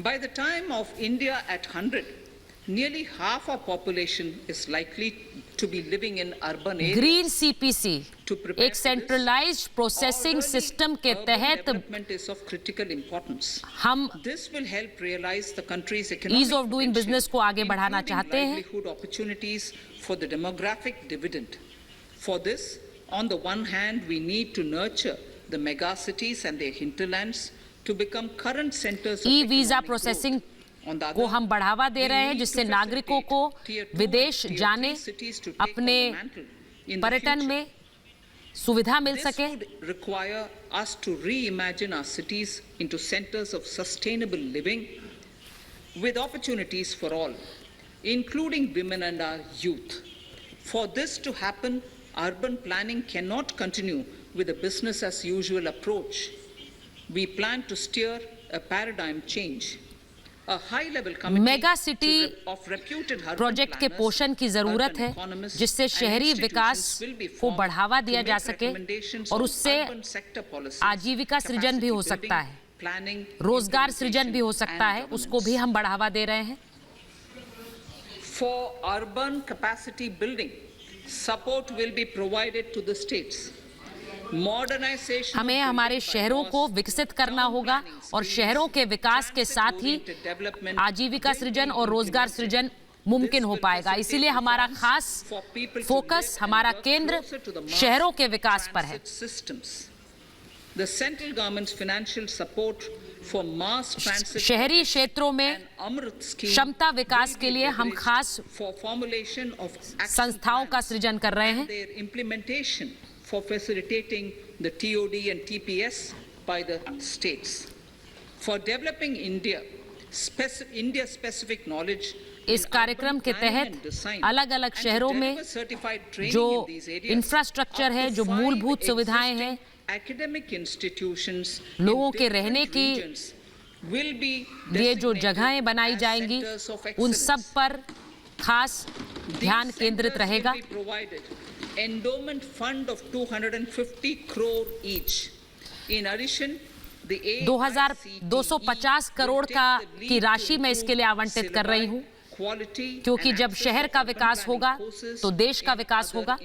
By the time of India at 100, nearly half our population is likely to be living in urban areas. Green CPC एक centralised processing system के तहत हम ease of doing business को आगे बढ़ाना चाहते हैं। For the demographic dividend. For this, on the one hand, we need to nurture the megacities and their hinterlands to become current centers of e visa processing को हम बढ़ावा दे रहे हैं, जिससे नागरिकों को विदेश जाने, अपने पर्यटन में सुविधा मिल सके। This would require us to reimagine our cities into centers of sustainable living with opportunities for all, including women and our youth. For this to happen, urban planning cannot continue with a business as usual approach. We plan to steer a paradigm change. A high-level committee mega city of reputed urban project के planners, पोषण की जरूरत urban है, economists जिससे and शहरी institutions Vikas will be को formed बढ़ावा to दिया जा make सके recommendations और on उससे urban sector policies, आजीविका सृजन भी हो capacity सकता building, है, planning, रोजगार सृजन भी हो सकता and है, उसको भी governance. हम बढ़ावा दे रहे हैं। For urban capacity building, support will be provided to the states. Modernization हमें हमारे शहरों को विकसित करना होगा और शहरों के विकास के साथ ही आजीविका सृजन और रोजगार सृजन मुमकिन हो पाएगा। इसीलिए हमारा खास फोकस, हमारा केंद्र शहरों के विकास पर है। The central government's financial support for mass transit शहरी क्षेत्रों में क्षमता विकास के लिए हम खास for formulation of संस्थाओं का सृजन कर रहे हैं। their implementation for facilitating the TOD and TPS by the states. For developing India-specific knowledge. इस कार्यक्रम के तहत अलग-अलग शहरों में जो इंफ्रास्ट्रक्चर है, जो मूलभूत सुविधाएं हैं, लोगों के रहने की लिए जो जगहें बनाई जाएंगी, उन सब पर खास ध्यान केंद्रित रहेगा। Endowment fund of 250 crore each. In addition, the 250 crore की राशि मैं इसके लिए आवंटित कर रही हूं, क्योंकि जब शहर का विकास होगा तो देश का विकास होगा।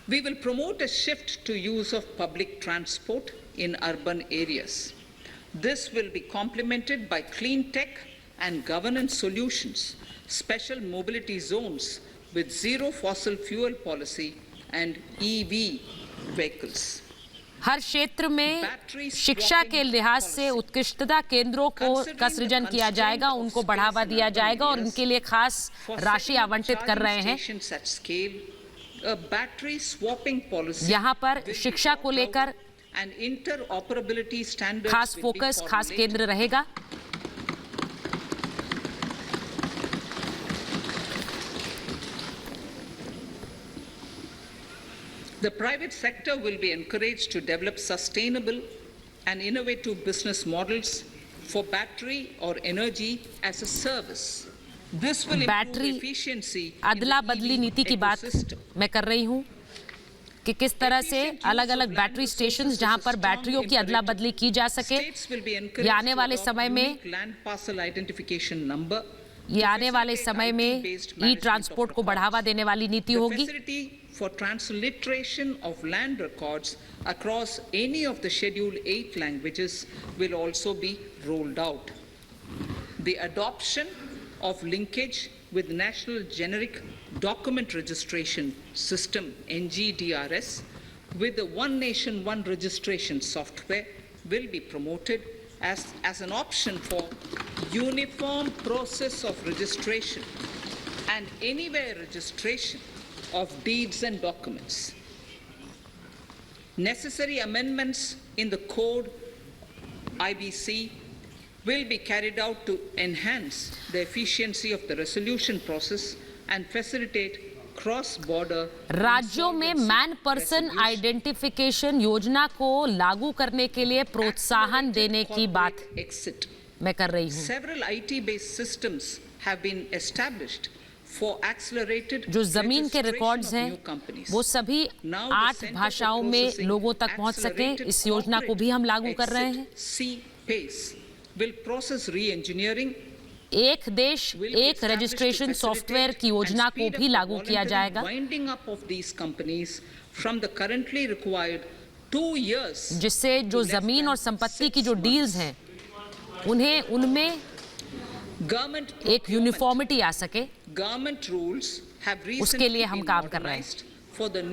We will promote a shift to use of public transport in urban areas. This will be complemented by clean tech and governance solutions, special mobility zones with zero fossil fuel policy and EV vehicles. हर क्षेत्र में शिक्षा के लिहाज से उत्कृष्टता केंद्रों का सृजन किया जाएगा, उनको बढ़ावा दिया जाएगा और इनके लिए खास राशि आवंटित कर रहे हैं। यहाँ पर शिक्षा को लेकर खास फोकस, खास केंद्र रहेगा। The private sector will be encouraged to develop sustainable and innovative business models for battery or energy as a service. This will improve efficiency. अदला बदली नीति की बात मैं कर रही हूँ कि किस तरह से अलग-अलग बैटरी स्टेशंस जहां पर बैटरियों की अदला बदली की जा सके। ये आने वाले समय में ई ट्रांसपोर्ट को बढ़ावा देने वाली नीति होगी। For transliteration of land records across any of the Schedule 8 languages will also be rolled out. The adoption of linkage with National Generic Document Registration System (NGDRS) with the One Nation One Registration software will be promoted as an option for uniform process of registration and anywhere registration of deeds and documents. Necessary amendments in the code IBC will be carried out to enhance the efficiency of the resolution process and facilitate cross-border. राज्यों में man person identification योजना को लागू करने के लिए प्रोत्साहन देने की बात मैं कर रही हूँ। Several IT-based systems have been established. जो जमीन के रिकॉर्ड्स हैं वो सभी 8 भाषाओं में लोगों तक पहुंच सके, इस योजना को भी हम लागू कर रहे हैं। pace will process re-engineering, एक देश एक रजिस्ट्रेशन सॉफ्टवेयर की योजना को भी लागू किया जाएगा, winding up of these companies from the currently required 2 years जिससे जो जमीन और संपत्ति की जो डील्स हैं उनमें एक यूनिफॉर्मिटी आ सके। Government rules have उसके लिए recently हम been काम कर रहे हैं। modernized for the